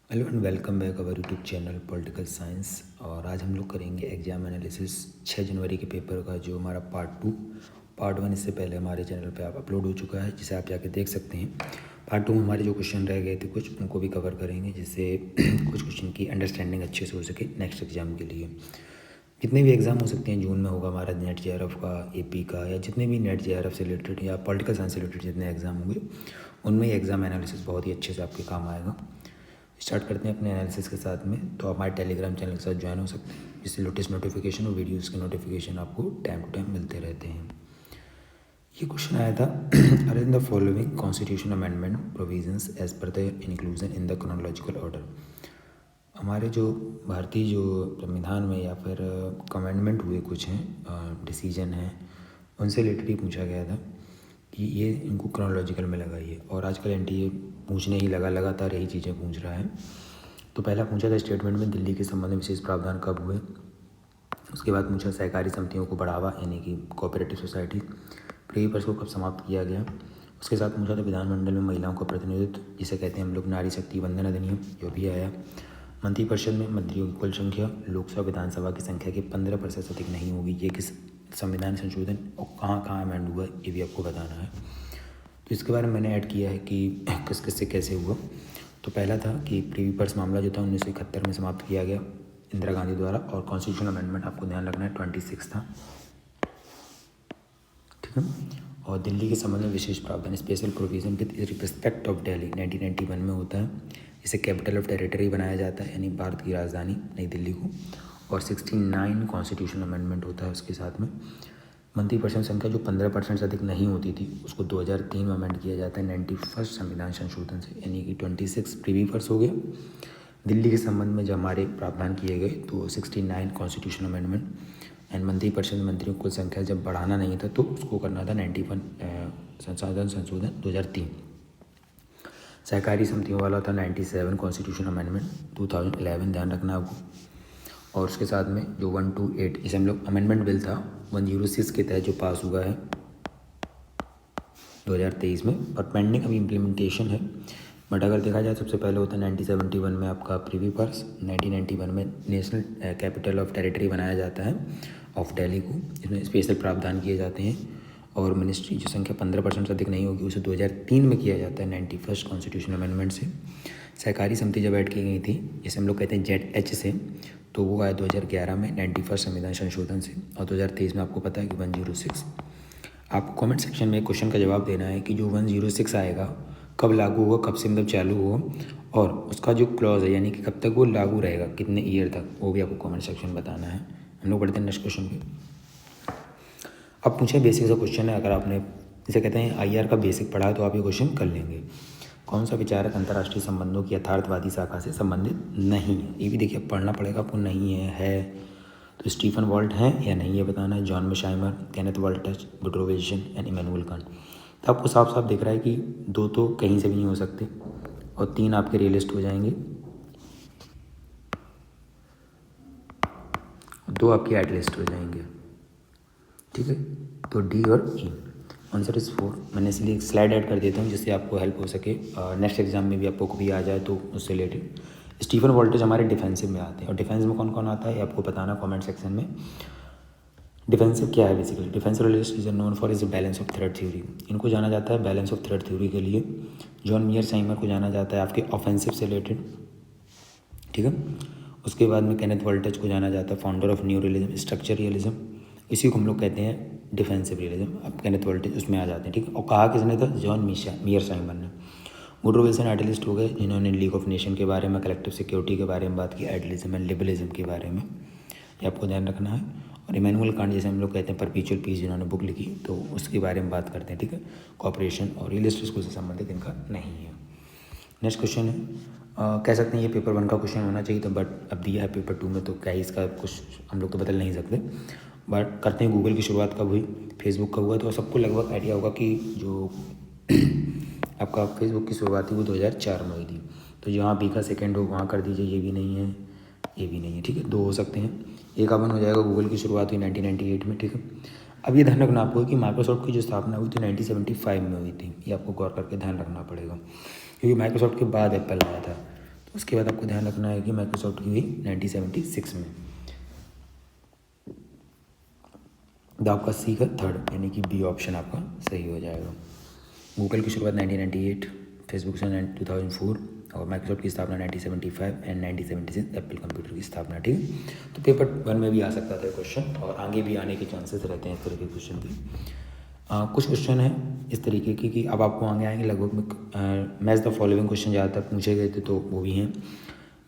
Hello and welcome back our YouTube channel political science. और आज हम लोग करेंगे एग्जाम एनालिसिस 6 जनवरी के पेपर का, जो हमारा पार्ट 1 इससे पहले हमारे चैनल पे आप अपलोड हो चुका है, जिसे आप जाके देख सकते हैं। पार्ट 2 में हमारे जो क्वेश्चन रह गए थे कुछ, उनको भी कवर करेंगे, जिससे कुछ क्वेश्चन की अंडरस्टैंडिंग अच्छे से हो सके नेक्स्ट एग्जाम के लिए। जितने भी एग्ज़ाम हो सकते हैं, जून में होगा हमारा नेट जेआरएफ का, एपी का, या जितने भी नेट जेआरएफ से रिलेटेड या पॉलिटिकल साइंस से रिलेटेड जितने एग्ज़ाम होंगे, उनमें एग्ज़ाम एनालिसिस बहुत ही अच्छे से आपके काम आएगा। स्टार्ट करते हैं अपने एनालिसिस के साथ में। तो आप हमारे टेलीग्राम चैनल के साथ ज्वाइन हो सकते हैं, जिससे लेटेस्ट नोटिफिकेशन और वीडियोज़ के नोटिफिकेशन आपको टाइम टू टाइम मिलते रहते हैं। ये क्वेश्चन आया था, अरे in the following constitution amendment provisions as per the inclusion in the chronological order. हमारे जो भारतीय जो संविधान में या फिर अमेंडमेंट हुए कुछ हैं, डिसीजन हैं, उनसे रिलेटेड ही पूछा गया था कि ये इनको क्रोनोलॉजिकल में लगाइए। और आजकल एनटीए पूछने ही लगातार यही चीज़ें पूछ रहा है। तो पहला पूछा था स्टेटमेंट में दिल्ली के संबंध में विशेष प्रावधान कब हुए। उसके बाद पूछा सहकारी समितियों को बढ़ावा, यानी कि कोऑपरेटिव सोसाइटी प्री पर्स को कब समाप्त किया गया। उसके साथ पूछा था विधानमंडल में महिलाओं का प्रतिनिधित्व, जिसे कहते हैं हम लोग नारी शक्ति वंदन अधिनियम, जो भी आया। मंत्रिपरिषद में मंत्रियों की कुल संख्या लोकसभा विधानसभा की संख्या के 15% से अधिक नहीं होगी। ये किस संविधान संशोधन और कहाँ कहाँ अमेंड हुआ, ये भी आपको बताना है। तो इसके बारे में मैंने ऐड किया है कि किस किस से कैसे हुआ। तो पहला था कि प्रीवी पर्स मामला जो था 1971 में समाप्त किया गया इंदिरा गांधी द्वारा, और कॉन्स्टिट्यूशनल अमेंडमेंट आपको ध्यान रखना है 26 था, ठीक है। और दिल्ली के संबंध में विशेष प्रावधान special provision with respect of Delhi 1991 में होता है। इसे कैपिटल ऑफ टेरिटरी बनाया जाता है, यानी भारत की राजधानी नई दिल्ली को। और 69 कॉन्स्टिट्यूशनल अमेंडमेंट होता है उसके साथ में। मंत्रिपरिषद संख्या जो 15% से अधिक नहीं होती थी, उसको 2003 में अमेंड किया जाता है 91 संविधान संशोधन से, यानी कि 26 प्रीवी पर्स हो गया। दिल्ली के संबंध में जब हमारे प्रावधान किए गए तो 69 कॉन्स्टिट्यूशनल अमेंडमेंट। एंड मंत्रिपरिषद में मंत्रियों की कुल संख्या जब बढ़ाना नहीं था तो उसको करना था 91 संशोधन 2003। सहकारी समितियों वाला था 97 कॉन्स्टिट्यूशनल अमेंडमेंट 2011, ध्यान रखना आपको। और उसके साथ में जो 128 इसे हम लोग अमेंडमेंट बिल था 106 के तहत जो पास हुआ है 2023 में, और पेंडिंग अभी इम्प्लीमेंटेशन है। बट अगर देखा जाए सबसे पहले होता है 1971 में आपका प्रीवी पर्स, 1991 में नेशनल कैपिटल ऑफ टेरिटरी बनाया जाता है ऑफ दिल्ली को, इसमें स्पेशल प्रावधान किए जाते हैं। और मिनिस्ट्री जो संख्या 15% से अधिक नहीं होगी, उसे 2003 में किया जाता है 91 कॉन्स्टिट्यूशनल अमेंडमेंट से। सहकारी समिति जब ऐड की गई थी, जिसे हम लोग कहते हैं ZH से, तो वो आया 2011 में 91 संविधान संशोधन से। और 2023 में आपको पता है कि 106। आपको कमेंट सेक्शन में क्वेश्चन का जवाब देना है कि जो 106 आएगा कब लागू होगा, कब से मतलब चालू होगा, और उसका जो क्लॉज है यानी कि कब तक वो लागू रहेगा, कितने ईयर तक, वो भी आपको कमेंट सेक्शन बताना है। हम लोग बढ़ते हैं नेक्स्ट क्वेश्चन पे। अब पूछे बेसिक सा क्वेश्चन है, अगर आपने इसे कहते हैं IR का बेसिक पढ़ा तो आप ये क्वेश्चन कर लेंगे। कौन सा विचारक अंतर्राष्ट्रीय संबंधों की यथार्थवादी शाखा से संबंधित नहीं है। ये भी देखिए पढ़ना पड़ेगा आपको, नहीं है तो स्टीफन वॉल्ट है या नहीं ये बताना है। John Mearsheimer, Kenneth Waltz, Woodrow Wilson and Immanuel Kant. तो आपको साफ साफ दिख रहा है कि 2 तो कहीं से भी नहीं हो सकते, और 3 आपके रियलिस्ट हो जाएंगे, 2 आपके एटलिस्ट हो जाएंगे, ठीक है। तो D और E। Answer is 4। मैंने इसलिए एक स्लाइड ऐड कर देता हूँ जिससे आपको हेल्प हो सके, नेक्स्ट एग्जाम में भी आपको कभी आ जाए तो उससे रिलेटेड। स्टीफन वॉल्टज हमारे डिफेंसिव में आते हैं, और डिफेंस में कौन कौन आता है आपको बताना कमेंट सेक्शन में। डिफेंसिव क्या है basically, defensive relation is known for is balance of thread theory. इनको जाना जाता है बैलेंस ऑफ थ्रेड थ्योरी के लिए। जॉन मेयरसाइमर को जाना जाता है आपके ऑफेंसिव से रिलेटेड, ठीक है। उसके बाद में केनेथ वॉल्टज को जाना जाता है founder of new realism, structure realism. इसी को हम लोग कहते हैं डिफेंसिव रियलिज्म। अब केनेथ वॉल्टज उसमें आ जाते हैं, ठीक है। और कहा किसने था, जॉन मेयरसाइमर ने। वुड्रो विल्सन आइडियलिस्ट हो गए, जिन्होंने लीग ऑफ नेशन के बारे में, कलेक्टिव सिक्योरिटी के बारे में बात की, आइडियलिज्म एंड लिबरलिज्म के बारे में, ये आपको ध्यान रखना है। और इमैनुअल कांट जैसे हम लोग कहते हैं परपीचुअल पीस, जिन्होंने बुक लिखी, तो उसके बारे में बात करते हैं, ठीक है। कॉपरेशन और रियलिस्ट स्कूल से संबंधित इनका नहीं है। नेक्स्ट क्वेश्चन है, कह सकते हैं ये पेपर 1 का क्वेश्चन होना चाहिए था, बट अब दिया है पेपर 2 में, तो क्या ही इसका कुछ हम लोग तो बदल नहीं सकते। बट करते हैं, गूगल की शुरुआत कब हुई, फेसबुक कब हुआ। तो सबको लगभग आइडिया होगा कि जो आपका फेसबुक की शुरुआत थी वो 2004 में हुई थी। तो जहाँ B का सेकेंड हो वहाँ कर दीजिए, ये भी नहीं है, ये भी नहीं है, ठीक है। 2 हो सकते हैं, एक अपन हो जाएगा। गूगल की शुरुआत हुई 1998 में, ठीक है। अब ये ध्यान रखना आपको कि माइक्रोसॉफ्ट की जो स्थापना हुई थी 1975 में हुई थी, ये आपको गौर करके ध्यान रखना पड़ेगा, क्योंकि माइक्रोसॉफ्ट के बाद एप्पल आया था। तो उसके बाद आपको ध्यान रखना है कि माइक्रोसॉफ्ट की हुई 1976 में। तो आपका सी का थर्ड यानी कि बी ऑप्शन आपका सही हो जाएगा। गूगल की शुरुआत 1998, फेसबुक से 2004 और माइक्रोसॉफ्ट की स्थापना 1975 एंड 1976 एप्पल कंप्यूटर की स्थापना। ठीक है, तो पेपर 1 में भी आ सकता था क्वेश्चन और आगे भी आने के चांसेस रहते हैं इस तरह के क्वेश्चन की। कुछ क्वेश्चन हैं इस तरीके की कि अब आपको आगे आएंगे लगभग मैच द फॉलोइंग क्वेश्चन ज़्यादातर पूछे गए थे, तो वो भी हैं।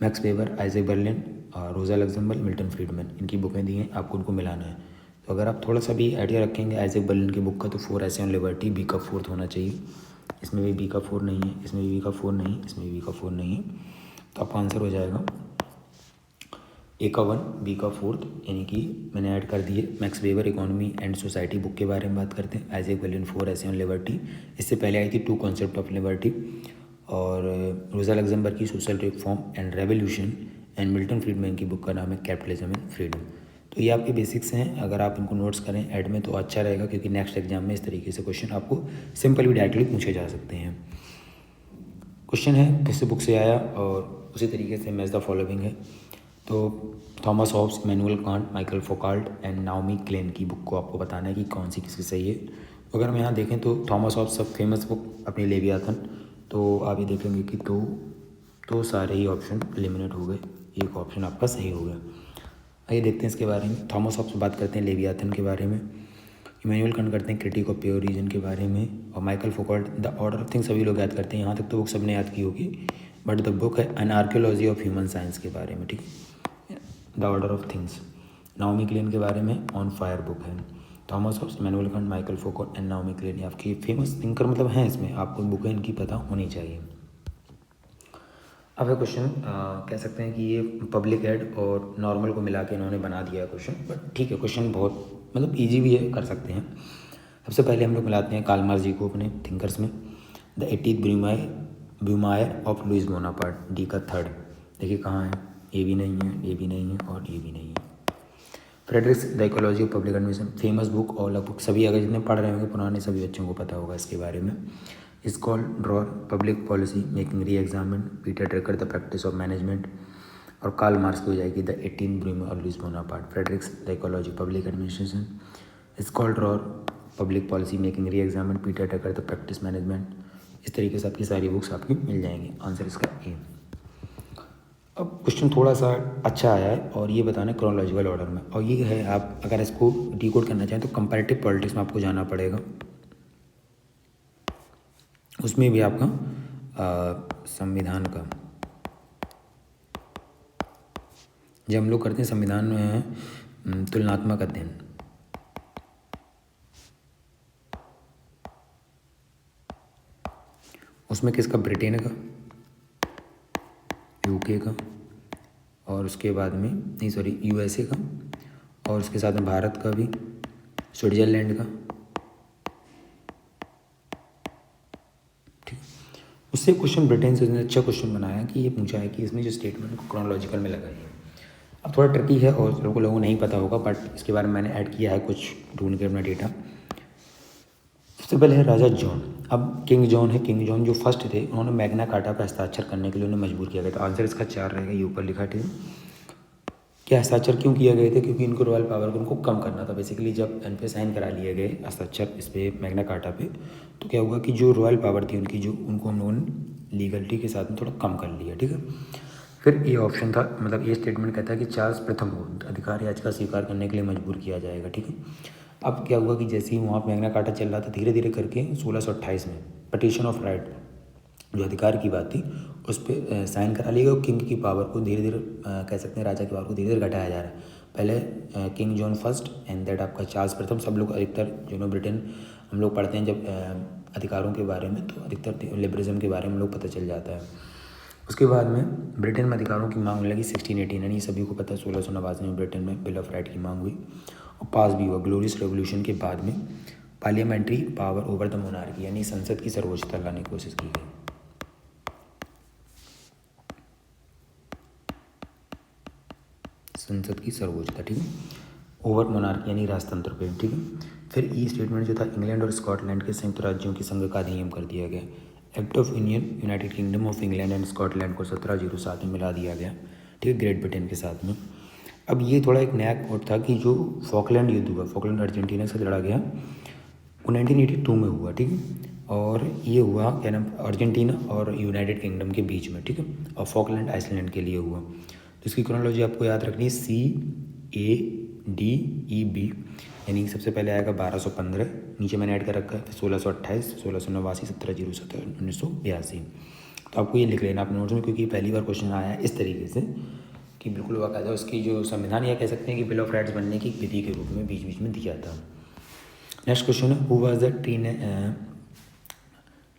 मैक्स वेबर, आइजैक बर्लिन, रोजा लग्जमबर्ग, मिल्टन फ्रीडमैन, इनकी बुकें दी हैं, आपको उनको मिलाना है। तो अगर आप थोड़ा सा भी आइडिया रखेंगे आइजैक बर्लिन की बुक का, तो 4 एसे ऑन लिबर्टी बी का 4th होना चाहिए। इसमें भी बी का 4 नहीं है, इसमें भी बी का 4 नहीं, इसमें भी बी का 4 नहीं है, तो आपका आंसर हो जाएगा ए का 1, बी का 4th, यानी कि मैंने ऐड कर दिए। Max weber economy and society book के बारे में बात करते हैं। Isaac Berlin 4 essay on liberty, इससे पहले आई थी 2 कॉन्सेप्ट ऑफ लिबर्टी। और रोजा लग्जमबर्ग की social reform and revolution and Milton Friedman की बुक का नाम है कैपिटलिज्म एंड फ्रीडम। तो ये आपके बेसिक्स हैं, अगर आप इनको नोट्स करें ऐड में तो अच्छा रहेगा, क्योंकि नेक्स्ट एग्जाम में इस तरीके से क्वेश्चन आपको सिंपल भी डायरेक्टली पूछे जा सकते हैं। क्वेश्चन है किस बुक से आया और उसी तरीके से मैच द फॉलोइंग है। तो Thomas Hobbes, Immanuel Kant, Michael Foucault and Naomi Klein की बुक को आपको बताना है कि कौन सी किसकी सही है। अगर हम यहाँ देखें तो थॉमस हॉब्स सब फेमस बुक अपनी लेवियाथन, तो आप ये देखेंगे कि तो सारे ही ऑप्शन एलिमिनेट हो गए, एक ऑप्शन आपका सही हो गया। आइए देखते हैं इसके बारे में। थॉमस हॉब्स बात करते हैं लेवियाथन के बारे में, इमैनुअल कांट करते हैं क्रिटिक ऑफ प्योर रीजन के बारे में, और Michael Foucault the order of things सभी लोग याद करते हैं, यहाँ तक तो बुक सबने याद की होगी, बट द बुक है an archaeology of human science के बारे में। ठीक है, the order of things. Naomi Klein के बारे में ऑन फायर बुक है। Thomas Hobbes, Immanuel Kant, Michael Foucault and Naomi Klein, ये आपकी फेमस थिंकर मतलब हैं, इसमें आपको बुकें इनकी पता होनी चाहिए। अब है क्वेश्चन, कह सकते हैं कि ये पब्लिक एड और नॉर्मल को मिला के इन्होंने बना दिया है क्वेश्चन, बट ठीक है, क्वेश्चन बहुत मतलब इजी भी है, कर सकते हैं। सबसे पहले हम लोग मिलाते हैं कार्ल मार्क्स जी को अपने थिंकर्स में। The 18th Brumaire of Louis Bonaparte, डी का 3rd, देखिए कहाँ है, ये भी नहीं है, ये भी नहीं है और ये भी नहीं है। Fredericks the ecology of public admission, famous book और लगभग सभी अगर जितने पढ़ रहे होंगे पुराने सभी बच्चों को पता होगा इसके बारे में। Scholl Dror, public policy making reexamine, Peter Drucker the practice of management, और कार्ल मार्क्स की हो जाएगी the 18th Brumaire of Louis Bonaparte. Fredericks the ecology public administration, Scholl Dror public policy making reexamine, Peter Drucker the practice management. इस तरीके से आपकी सारी books आपकी मिल जाएंगी। आंसर इसका ए। अब क्वेश्चन थोड़ा सा अच्छा आया है और ये बताना है क्रोनोलॉजिकल ऑर्डर में, और ये है आप अगर इसको डिकोड करना चाहें तो कंपैरेटिव पॉलिटिक्स में आपको जाना पड़ेगा, उसमें भी आपका संविधान का, जब हम लोग करते हैं संविधान में तुलनात्मक अध्ययन, उसमें किसका, ब्रिटेन का, यूके का, और उसके बाद में नहीं सॉरी यूएसए का, और उसके साथ में भारत का भी, स्विट्जरलैंड का। ठीक, उससे क्वेश्चन ब्रिटेन से उसने अच्छा क्वेश्चन बनाया कि ये पूछा है कि इसमें जो स्टेटमेंट को क्रोनोलॉजिकल में लगाइए। अब थोड़ा ट्रिकी है और लोगों को नहीं पता होगा, बट इसके बारे में मैंने ऐड किया है कुछ ढूंढ के अपना डेटा। सबसे पहले है राजा जॉन। अब किंग जॉन है, किंग जॉन जो फर्स्ट थे, उन्होंने मैग्ना कार्टा पर हस्ताक्षर करने के लिए उन्हें मजबूर किया गया था। आंसर इसका 4 रहेगा, ये ऊपर लिखा है। क्या हस्ताक्षर क्यों किया गए थे, क्योंकि इनको रॉयल पावर को उनको कम करना था। बेसिकली जब इन पे साइन करा लिए गए हस्ताक्षर इस पर मैग्ना कार्टा पे, तो क्या हुआ कि जो रॉयल पावर थी उनकी, जो उनको हम लोगों ने लीगलिटी के साथ में थोड़ा कम कर लिया। ठीक है, फिर ये ऑप्शन था, मतलब ये स्टेटमेंट कहता है कि चार्ल्स प्रथम को अधिकार याचिका स्वीकार करने के लिए मजबूर किया जाएगा। ठीक है, अब क्या हुआ कि जैसे ही वहाँ मैग्ना कार्टा चल रहा था, धीरे धीरे करके 1628 में पटिशन ऑफ राइट जो अधिकार की बात थी उस पर साइन करा लिया गया। किंग की पावर को धीरे धीरे कह सकते हैं, राजा की पावर को धीरे धीरे घटाया जा रहा है। पहले king John first and that आपका चार्ल्स प्रथम, सब लोग अधिकतर जो ब्रिटेन हम लोग पढ़ते हैं जब अधिकारों के बारे में, तो अधिकतर लिबरलिज्म के बारे में हम लोग पता चल जाता है। उसके बाद में ब्रिटेन में अधिकारों की मांग लगी 1618, यानी सभी को पता है 1689 में ब्रिटेन में बिल ऑफ राइट की मांग हुई और पास भी हुआ। ग्लोरियस रेवोल्यूशन के बाद में parliamentary power over the monarchy, यानी संसद की सर्वोच्चता लाने की कोशिश की गई। संसद की सर्वोच्चता, ठीक है, ओवर मोनार्की यानी राजतंत्र पे। ठीक है, फिर ई स्टेटमेंट जो था, इंग्लैंड और स्कॉटलैंड के संयुक्त राज्यों के संघ का अधिनियम कर दिया गया। Act of union United kingdom of England and Scotland को 1707 में मिला दिया गया, ठीक है, ग्रेट ब्रिटेन के साथ में। अब ये थोड़ा एक नया कोड था कि जो फॉकलैंड युद्ध हुआ, फॉकलैंड अर्जेंटीना से लड़ा गया, वो 1982 में हुआ, ठीक है। और ये हुआ क्या नाम, अर्जेंटीना और यूनाइटेड किंगडम के बीच में, ठीक है, और फॉकलैंड आइसलैंड के लिए हुआ। तो इसकी क्रोनोलॉजी आपको याद रखनी है, CADEB, यानी कि सबसे पहले आएगा 1215, नीचे मैंने ऐड कर रखा है, फिर 1628, 1689, 1707, 1982। तो आपको ये लिख लेना अपने नोट्स में, क्योंकि पहली बार क्वेश्चन आया है इस तरीके से कि बिल्कुल बाकायदा उसकी जो संविधान या कह सकते हैं कि बिल ऑफ राइट्स बनने की विधि के रूप में बीच बीच में दिया था। नेक्स्ट क्वेश्चन है, हु वाज द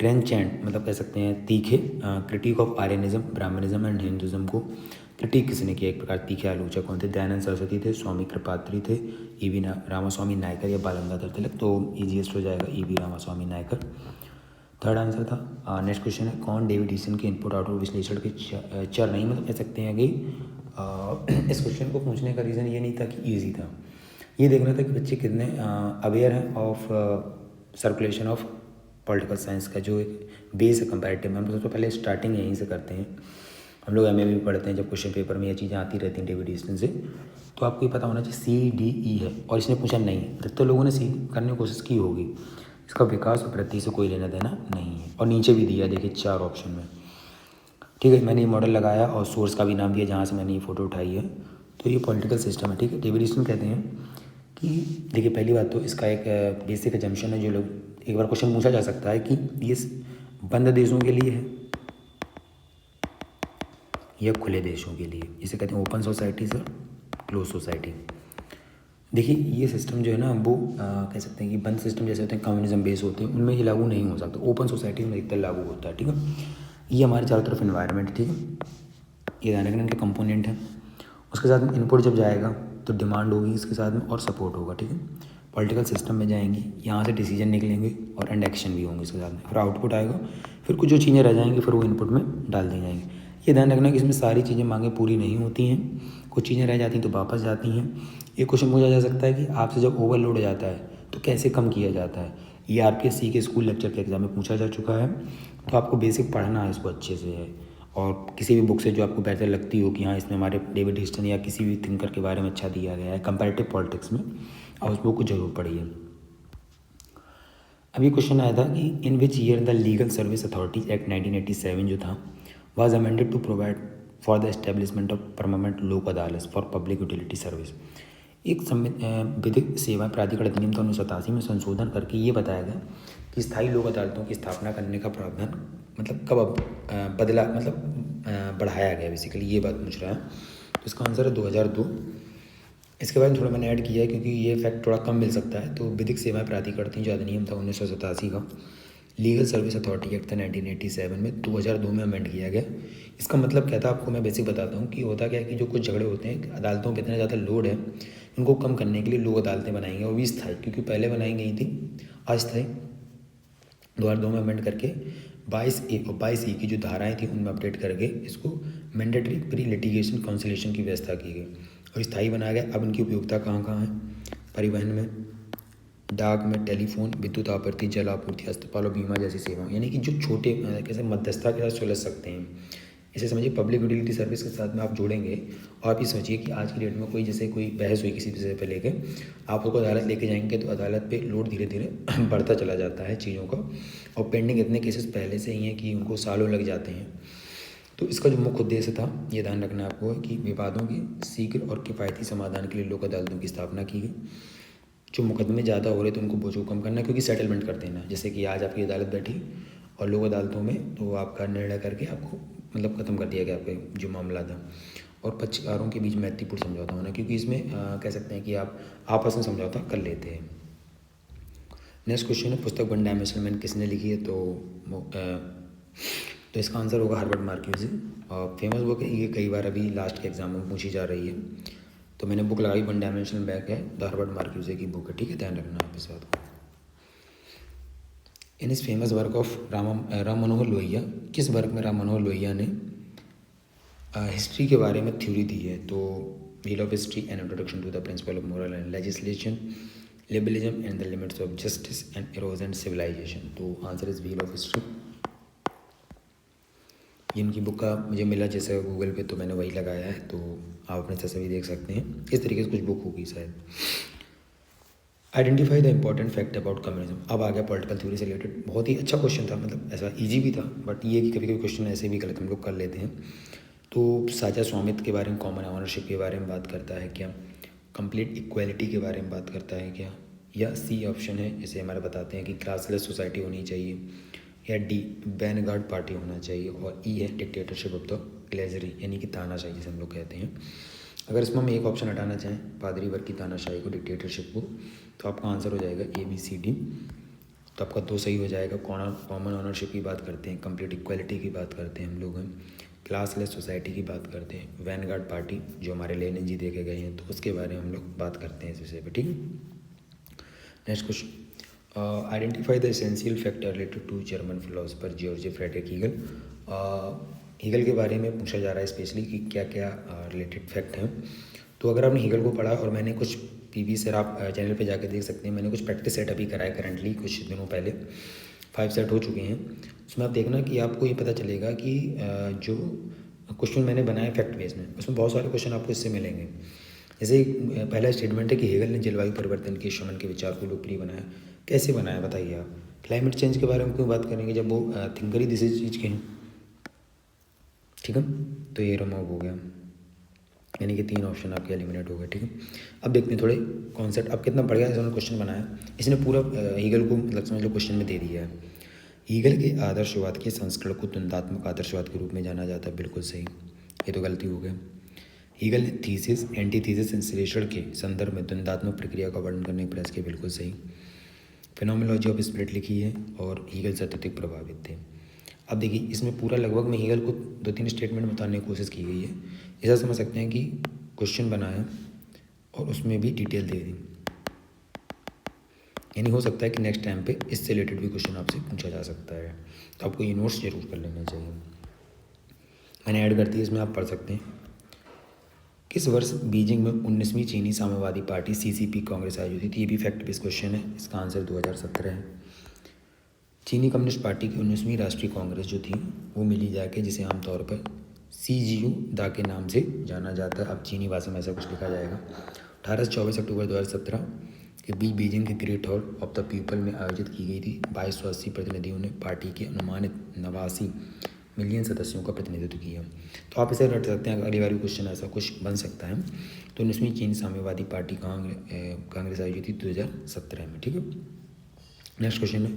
ट्रेंचेंट, मतलब कह सकते हैं तीखे, critic of Aryanism, Brahmanism and Hinduism को क्रिटिक किसने किया, एक प्रकार तीखे आलोचक कौन थे? दयानंद सरस्वती थे, स्वामी कृपात्री थे, ईवी रामास्वामी नायकर या बाल गंगाधर तिलक। तो ईजीएस्ट हो जाएगा E V Ramaswamy Naicker, third answer था। नेक्स्ट क्वेश्चन है, कौन डेविड ईसन के इनपुट आउटपुट विश्लेषण के चर नहीं, मतलब कह सकते हैं कि इस क्वेश्चन को पूछने का रीज़न ये नहीं था कि ईजी था, ये देखना था कि बच्चे कितने अवेयर हैं of circulation of political science का जो एक बेस है कंपैरेटिव में। हम सबसे पहले स्टार्टिंग यहीं से करते हैं, हम लोग एमए भी पढ़ते हैं, जब क्वेश्चन पेपर में ये चीज़ें आती रहती हैं डेविड ईस्टन से, तो आपको ये पता होना चाहिए CDE है, और इसने पूछा नहीं, तो लोगों ने सी करने की कोशिश की होगी, इसका विकास और वृद्धि से कोई लेना देना नहीं है। और नीचे भी दिया, देखिए 4 ऑप्शन में, ठीक है। मैंने ये मॉडल लगाया और सोर्स का भी नाम दिया जहाँ से मैंने ये फ़ोटो उठाई है। तो ये पॉलिटिकल सिस्टम है, ठीक है। डेविड ईस्टन कहते हैं कि देखिए पहली बात तो इसका एक बेसिक एजम्पशन है, जो लोग एक बार क्वेश्चन पूछा जा सकता है कि ये बंद देशों के लिए है या खुले देशों के लिए, इसे कहते हैं ओपन सोसाइटी से क्लोज सोसाइटी। देखिए ये सिस्टम जो है ना वो कह सकते हैं कि बंद सिस्टम जैसे होते हैं, कम्युनिज्म बेस होते हैं, उनमें ये लागू नहीं हो सकता, ओपन सोसाइटी में अधिकतर लागू होता है, ठीक है। ये हमारे चारों तरफ इन्वायरमेंट, ठीक है, ये ध्यान रखना, इनके कंपोनेंट है। उसके साथ में इनपुट जब जाएगा तो डिमांड होगी इसके साथ में, और सपोर्ट होगा, ठीक है। पॉलिटिकल सिस्टम में जाएंगे, यहाँ से डिसीजन निकलेंगे और एंड एक्शन भी होंगे इसके साथ में, फिर आउटपुट आएगा, फिर कुछ जो चीज़ें रह जाएंगी फिर वो इनपुट में डाल दी जाएंगी। ये ध्यान रखना कि इसमें सारी चीज़ें मांगे पूरी नहीं होती हैं, कुछ चीज़ें रह जाती हैं तो वापस जाती हैं। ये क्वेश्चन पूछा जा सकता है कि आपसे जब ओवरलोड हो जाता है तो कैसे कम किया जाता है। ये RPSC के स्कूल लेक्चर के एग्जाम में पूछा जा चुका है, तो आपको बेसिक पढ़ना है इसको अच्छे से है, और किसी भी बुक से जो आपको बेहतर लगती हो कि हाँ इसमें हमारे डेविड ईस्टन या किसी भी थिंकर के बारे में अच्छा दिया गया है कंपैरेटिव पॉलिटिक्स में, और उस बुक को जरूर पढ़िए। अभी क्वेश्चन आया था कि in which year the legal service authority act 1987 जो था was amended to provide for the establishment of permanent Lok Adalat for public utility service. एक विधिक सेवा प्राधिकरण अधिनियम था 1987 में संशोधन करके ये बताया गया कि स्थायी लोक अदालतों की स्थापना करने का प्रावधान मतलब कब बदला, मतलब बढ़ाया गया, बेसिकली ये बात पूछ रहा है। तो इसका आंसर है 2002। इसके बाद थोड़ा मैंने ऐड किया है क्योंकि ये फैक्ट थोड़ा कम मिल सकता है। तो विधिक सेवाएं प्राधिकरण जो अधिनियम था 1987 का, लीगल सर्विस अथॉरिटी एक्ट था 1987 में 2002 में अमेंड किया गया। इसका मतलब क्या था आपको मैं बेसिक बताता हूँ कि होता क्या है कि जो कुछ झगड़े होते हैं अदालतों पर इतना ज़्यादा लोड है, इनको कम करने के लिए लोग अदालतें बनाएंगे, और भी स्थायी, क्योंकि पहले बनाई गई थी अस्थायी। 2002 में अमेंड करके 22A और 22E की जो धाराएं थी उनमें अपडेट करके इसको मैंडेटरी प्री लिटिगेशन काउंसिलेशन की व्यवस्था की गई और स्थायी बनाया गया। अब इनकी उपयोगिता कहाँ कहाँ है? परिवहन में, डाक में, टेलीफोन, विद्युत आपूर्ति, जल आपूर्ति, अस्पताल और बीमा जैसी सेवाएं, यानी कि जो छोटे कैसे मध्यस्थता के साथ सुलझ सकते हैं। इसे समझिए पब्लिक यूटिलिटी सर्विस के साथ में आप जोड़ेंगे। और आप ये सोचिए कि आज की डेट में कोई जैसे कोई बहस हुई किसी विषय पे लेके, आप उसको अदालत लेके जाएंगे तो अदालत पे लोड धीरे धीरे बढ़ता चला जाता है चीज़ों का, और पेंडिंग इतने केसेस पहले से ही हैं कि उनको सालों लग जाते हैं। तो इसका जो मुख्य उद्देश्य था ये ध्यान रखना आपको कि विवादों के शीघ्र और किफ़ायती समाधान के लिए लोक अदालतों की स्थापना की गई। जो मुकदमे ज़्यादा हो रहे थे उनको बोझ को कम करना, क्योंकि सेटलमेंट कर देना, जैसे कि आज आपकी अदालत बैठी और लोक अदालतों में तो आपका निर्णय करके आपको मतलब ख़त्म कर दिया गया आपका जो मामला था। और पक्षकारों के बीच मैत्रीपूर्ण समझौता होना, क्योंकि इसमें कह सकते हैं कि आप आपस में समझौता कर लेते हैं। नेक्स्ट क्वेश्चन है पुस्तक वन डायमेंशनल मैन किसने लिखी है? तो इसका आंसर होगा हार्वर्ड मार्क्यूजी। और फेमस बुक है ये, कई बार अभी लास्ट के एग्जाम में पूछी जा रही है। तो मैंने बुक लगाई वन डायमेंशनल बैक है, द हार्वर्ड मार्क्यूजी की बुक है, ठीक है, ध्यान रखना आप इस बात को। इन इस famous work of Ram Manohar Lohia, किस वर्क में राम मनोहर लोहिया ने हिस्ट्री के बारे में थ्योरी दी है? तो wheel of history and introduction to the principle of moral and legislation, liberalism and the limits of justice and erosion civilization. तो answer is wheel of history. ये इनकी बुक का मुझे मिला जैसे गूगल पे, तो मैंने वही लगाया है, तो आप अपने से भी देख सकते हैं। इस तरीके से कुछ बुक होगी शायद। Identify the important fact about communism. अब आ गया पॉलिटिकल थ्योरी से रिलेटेड। बहुत ही अच्छा क्वेश्चन था, मतलब ऐसा इजी भी था, बट ये कि कभी कभी क्वेश्चन ऐसे भी गलत हम लोग कर लेते हैं। तो साझा स्वामित्व के बारे में, कॉमन ऑनरशिप के बारे में बात करता है क्या, कंप्लीट इक्वालिटी के बारे में बात करता है क्या, या सी ऑप्शन है जैसे हमारे बताते हैं कि क्लासलेस सोसाइटी होनी चाहिए, या डी वैनगार्ड पार्टी होना चाहिए, और ई है डिक्टेटरशिप ऑफ द ग्लेजरी, यानी कि तानाशाही जिसे हम लोग कहते हैं। अगर इसमें हम एक ऑप्शन हटाना चाहें, पादरी वर्ग की तानाशाही को, डिक्टेटरशिप को, तो आपका आंसर हो जाएगा ए बी सी डी। तो आपका दो सही हो जाएगा। कॉमन ऑनरशिप की बात करते हैं, कंप्लीट इक्वालिटी की बात करते हैं हम लोग, क्लासलेस सोसाइटी की बात करते हैं, वैनगार्ड पार्टी जो हमारे लेनिन जी देखे गए हैं, तो उसके बारे में हम लोग बात करते हैं इस विषय पर। ठीक है, next question, identify the essential factor related to German philosopher Georg Friedrich Hegel. Hegel के बारे में पूछा जा रहा है स्पेशली कि क्या क्या रिलेटेड फैक्ट हैं। तो अगर आपने हीगल को पढ़ा, और मैंने कुछ पीवी सर आप चैनल पे जाकर देख सकते हैं, मैंने कुछ प्रैक्टिस सेट अभी करा है करंटली, कुछ दिनों पहले 5 सेट हो चुके हैं। उसमें आप देखना कि आपको ये पता चलेगा कि जो क्वेश्चन मैंने बनाए फैक्ट बेस में, उसमें बहुत सारे क्वेश्चन आपको इससे मिलेंगे। जैसे पहला स्टेटमेंट है कि हेगल ने जलवायु परिवर्तन के शमन के विचार को लोकप्रिय बनाया। कैसे बनाया बताइए आप? क्लाइमेट चेंज के बारे में क्यों बात करेंगे जब वो थिंकर ही दिस चीज़ के हैं। ठीक है, तो ये रिमूव हो गया, यानी कि 3 ऑप्शन आपके एलिमिनेट हो गए। ठीक है, अब देखते हैं थोड़े कॉन्सेप्ट अब कितना बढ़िया इसने क्वेश्चन बनाया। इसने पूरा हीगल को मतलब समझ लो क्वेश्चन में दे दिया है। हीगल के आदर्शवाद के संस्करण को द्वंद्वात्मक आदर्शवाद के रूप में जाना जाता है। बिल्कुल सही, ये तो गलती हो गया। हीगल ने थीसिस एंटीथीसिस संश्लेषण के संदर्भ में द्वंद्वात्मक प्रक्रिया का वर्णन करने के प्रयास किया। बिल्कुल सही। फिनोमेनोलॉजी ऑफ स्प्लिट लिखी है, और हीगल से अत्यधिक प्रभावित थे। अब देखिए इसमें पूरा लगभग में हीगल को 2-3 स्टेटमेंट बताने की कोशिश की गई है। ऐसा समझ सकते हैं कि क्वेश्चन बनाया और उसमें भी डिटेल दे दी, यानी हो सकता है कि नेक्स्ट टाइम पे इससे रिलेटेड भी क्वेश्चन आपसे पूछा जा सकता है। तो आपको ये नोट्स जरूर कर लेना चाहिए। मैंने ऐड कर दी, इसमें आप पढ़ सकते हैं। किस वर्ष बीजिंग में 19वीं चीनी साम्यवादी पार्टी CCP कांग्रेस आयोजित थी? ये भी फैक्ट बेस्ड क्वेश्चन है, इसका आंसर 2017 है। चीनी कम्युनिस्ट पार्टी की 19वीं राष्ट्रीय कांग्रेस जो थी वो मिली जाके, जिसे आमतौर पर CGU दा के नाम से जाना जाता है। अब चीनी भाषा में ऐसा कुछ लिखा जाएगा। 18 से 24 अक्टूबर 2017 के बीच बीजिंग के great hall of the people में आयोजित की गई थी। 2280 प्रतिनिधियों ने पार्टी के अनुमानित 89 मिलियन सदस्यों का प्रतिनिधित्व किया। तो आप इसे रट सकते हैं, अगली बार भी क्वेश्चन ऐसा कुछ बन सकता है। तो 19वीं चीनी साम्यवादी पार्टी कांग्रेस आयोजित थी 2017 में। ठीक है, नेक्स्ट क्वेश्चन है,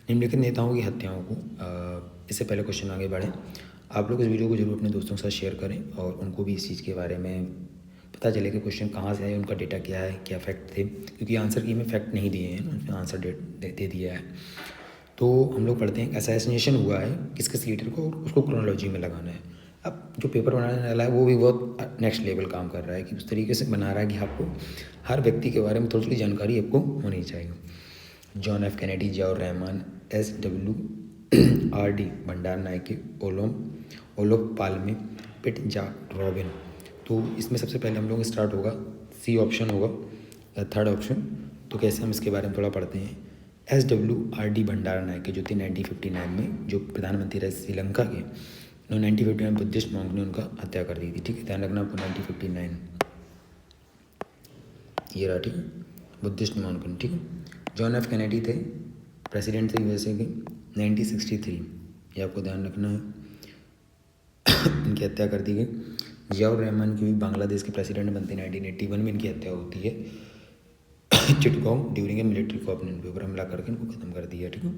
निम्नलिखित नेताओं की हत्याओं को इससे पहले क्वेश्चन आगे बढ़े, आप लोग इस वीडियो को जरूर अपने दोस्तों के साथ शेयर करें, और उनको भी इस चीज़ के बारे में पता चले कि क्वेश्चन कहाँ से है, उनका डेटा क्या है, क्या फैक्ट थे, क्योंकि आंसर की में फैक्ट नहीं दिए हैं, उसमें आंसर दे दिया है। तो हम लोग पढ़ते हैं असैसिनेशन हुआ है किस किस लीडर को, उसको क्रोनोलॉजी में लगाना है। अब जो पेपर बनाने वाला है वो भी बहुत नेक्स्ट लेवल काम कर रहा है कि उस तरीके से बना रहा है कि आपको हर व्यक्ति के बारे में थोड़ी थोड़ी जानकारी आपको होनी चाहिए। John F Kennedy, Ziaur Rahman, SWRD भंडार नायके, ओलोफ पाल्मे, पिट जाक रॉबिन। तो इसमें सबसे पहले हम लोग स्टार्ट होगा, सी ऑप्शन होगा, थर्ड ऑप्शन। तो कैसे हम इसके बारे में थोड़ा पढ़ते हैं। SWRD भंडार नायके जो थे 1959 में जो प्रधानमंत्री रहे श्रीलंका के, 1959 में बुद्धिस्ट मॉन्क ने उनका हत्या कर दी थी। ठीक है, ध्यान रखना आपको 1959 ये रहा। ठीक है, बुद्धिस्ट मॉन्क। ठीक है, जॉन एफ कैनेडी थे, प्रेसिडेंट थे USA के, 1963, ये आपको ध्यान रखना है। इनकी हत्या कर दी गई। जियाउर रहमान की भी बांग्लादेश के प्रेसिडेंट बनते 1981 में इनकी हत्या होती है। चिटगांव ड्यूरिंग ए मिलिट्री को अपने ऊपर हमला करके इनको ख़त्म कर दिया। ठीक है,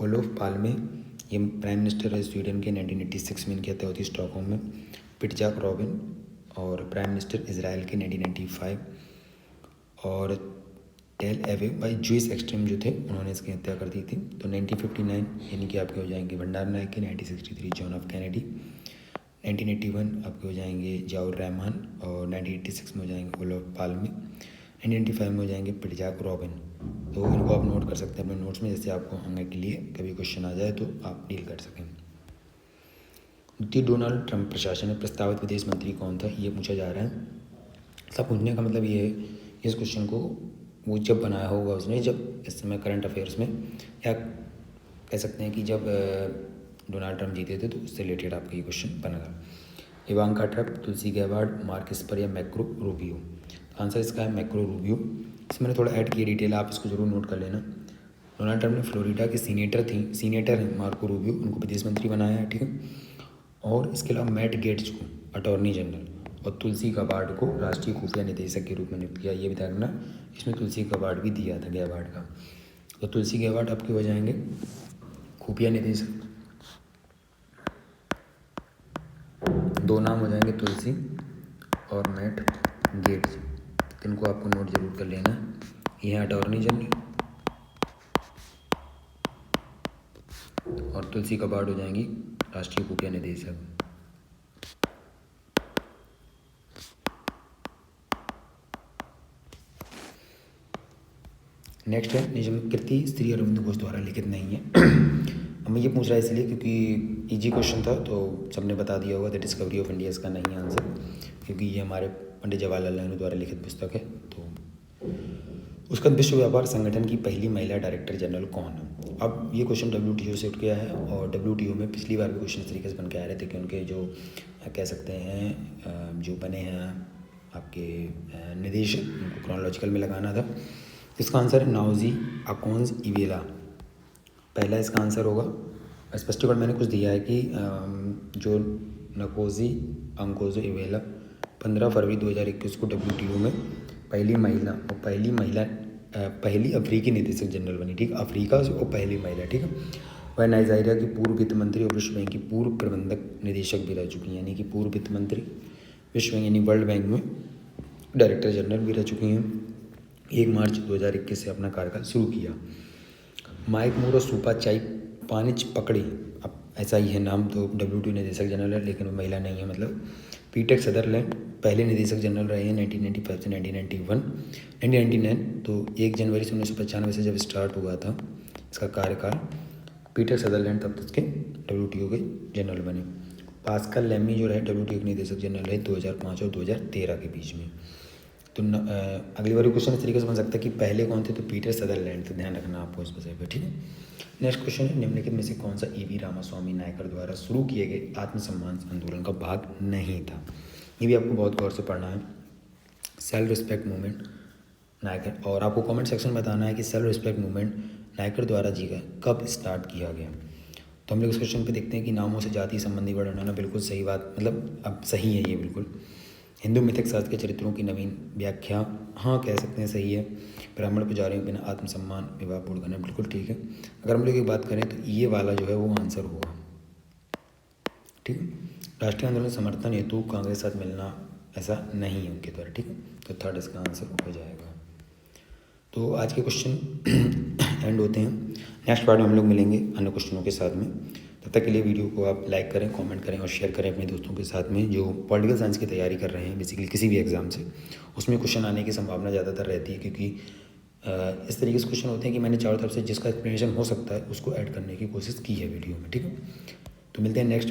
ओलोफ पाल्मे ये प्राइम मिनिस्टर है स्वीडन के, 1986 में इनकी हत्या होती है स्टॉकहोम में। पिटजाक रॉबिन और प्राइम मिनिस्टर इसराइल के 1995, और टेल एवे बाई जूइस एक्सट्रीम जो थे उन्होंने इसकी हत्या कर दी थी। तो 1959 यानी कि आपके हो जाएंगे भंडार नायक के, 1963 जॉन एफ कैनेडी, 1981 आपके हो जाएंगे जियाउर रहमान, और 1986 में हो जाएंगे ओलोफ पाल्मे, 1995 में हो जाएंगे पिटजाक रॉबिन। तो इनको आप नोट कर सकते हैं अपने नोट्स में, जैसे आपको आगे के लिए कभी क्वेश्चन आ जाए तो आप डील कर सकें। द्वितीय डोनाल्ड ट्रंप प्रशासन में प्रस्तावित विदेश मंत्री कौन था, ये पूछा जा रहा है। सब पूछने का मतलब ये है, इस क्वेश्चन को वो जब बनाया होगा उसने, जब इस समय करंट अफेयर्स में, या कह सकते हैं कि जब डोनाल्ड ट्रम्प जीते थे, तो उससे रिलेटेड आपका ये क्वेश्चन बना था। इवांका ट्रम्प, तुलसी गैबार्ड, मार्क एस्पर या मैक्रो रूबियो। आंसर इसका है मैक्रो रूबियो। इसमें मैंने थोड़ा ऐड किया डिटेल, आप इसको जरूर नोट कर लेना। डोनाल्ड ट्रम्प ने फ्लोरिडा के सीनेटर हैं मार्को रूबियो, उनको विदेश मंत्री बनाया है, ठीक है। और इसके अलावा मैट गेट्स को अटॉर्नी जनरल और तुलसी गबार्ड को राष्ट्रीय खुफिया निदेशक के रूप में नियुक्त किया। ये भी ध्यान रखना, इसमें तुलसी गबार्ड भी दिया था गैबार्ड का। तो तुलसी गैबार्ड आपके हो जाएंगे खुफिया निदेशक। दो नाम हो जाएंगे तुलसी और मैट गेट्स, इनको आपको नोट जरूर कर लेना है। ये है अटॉर्नी जनरल और तुलसी गबार्ड हो जाएंगी राष्ट्रीय खुफिया निदेशक। नेक्स्ट है निजम कृति श्री अरविंद घोष द्वारा लिखित नहीं है। अब मैं ये पूछ रहा है इसलिए क्योंकि इजी क्वेश्चन था, तो सबने बता दिया होगा द डिस्कवरी ऑफ इंडिया इसका नहीं है आंसर, क्योंकि ये हमारे पंडित जवाहरलाल नेहरू द्वारा लिखित पुस्तक है। तो उसका विश्व व्यापार संगठन की पहली महिला डायरेक्टर जनरल कौन है। अब ये क्वेश्चन WTO से उठ गया है, और WTO में पिछली बार भी क्वेश्चन इस तरीके से बन के आ रहे थे कि उनके जो कह सकते हैं जो बने हैं आपके निदेशक, उनको क्रोनोलॉजिकल में लगाना था। इसका आंसर है नाओजी अकोंज इवेला, पहला इसका आंसर होगा। स्पष्टीकरण मैंने कुछ दिया है कि जो नकोजी अंकोजो इवेला 15 फरवरी 2021 को WTO में पहली अफ्रीकी निदेशक जनरल बनी, ठीक, अफ्रीका से वो पहली महिला, ठीक है। वह नाइजीरिया की पूर्व वित्त मंत्री और विश्व बैंक की पूर्व प्रबंधक निदेशक भी रह चुकी हैं, यानी कि पूर्व वित्त मंत्री, विश्व बैंक यानी वर्ल्ड बैंक में डायरेक्टर जनरल भी रह चुकी हैं। 1 मार्च 2021 से अपना कार्यकाल शुरू किया। माइक मूर और सूपा चाई पानिच पकड़ी, अब ऐसा ही है नाम, तो WTO निदेशक जनरल है, लेकिन वो महिला नहीं है। मतलब पीटर सदरलैंड पहले निदेशक जनरल रहे हैं 1995 से 1999। तो 1 जनवरी से 1995 से जब स्टार्ट हुआ था इसका कार्यकाल, पीटर सदरलैंड तब तक के WTO के जनरल बने। पास्कल लेमी जो रहे WTO के निदेशक जनरल रहे 2005 और 2013 के बीच में। तो अगली बार क्वेश्चन इस तरीके से बन सकता है कि पहले कौन थे, तो पीटर सदरलैंड, तो ध्यान रखना आपको इस विषय पर, ठीक है। नेक्स्ट क्वेश्चन है, निम्नलिखित में से कौन सा EV रामास्वामी नायकर द्वारा शुरू किए गए आत्मसम्मान आंदोलन का भाग नहीं था। ये भी आपको बहुत गौर से पढ़ना है। सेल्फ रिस्पेक्ट मूवमेंट नायकर, और आपको कमेंट सेक्शन में बताना है कि सेल्फ रिस्पेक्ट मूवमेंट नायकर द्वारा जी का कब स्टार्ट किया गया। तो हम लोग इस क्वेश्चन पे देखते हैं कि नामों से जाति संबंधी वर्णन होना बिल्कुल सही बात, मतलब अब सही है ये बिल्कुल। हिंदू मिथिक शास्त्र के चरित्रों की नवीन व्याख्या, हाँ कह सकते हैं सही है। ब्राह्मण पुजारियों के बिना आत्मसम्मान विवाह पूर्ण करना, बिल्कुल ठीक है। अगर हम लोग एक बात करें तो ये वाला जो है वो आंसर होगा, ठीक है। राष्ट्रीय आंदोलन समर्थन हेतु कांग्रेस साथ मिलना ऐसा नहीं है उनके द्वारा, ठीक है। तो थर्ड इसका आंसर हो जाएगा। तो आज के क्वेश्चन एंड होते हैं। नेक्स्ट पार्ट में हम लोग मिलेंगे अन्य क्वेश्चनों के साथ में। तब तक के लिए वीडियो को आप लाइक करें, कमेंट करें और शेयर करें अपने दोस्तों के साथ में जो पॉलिटिकल साइंस की तैयारी कर रहे हैं, बेसिकली किसी भी एग्ज़ाम से। उसमें क्वेश्चन आने की संभावना ज़्यादातर रहती है, क्योंकि इस तरीके से क्वेश्चन होते हैं कि मैंने चारों तरफ से जिसका एक्सप्लेनेशन हो सकता है उसको ऐड करने की कोशिश की है वीडियो में, ठीक है। तो मिलते हैं नेक्स्ट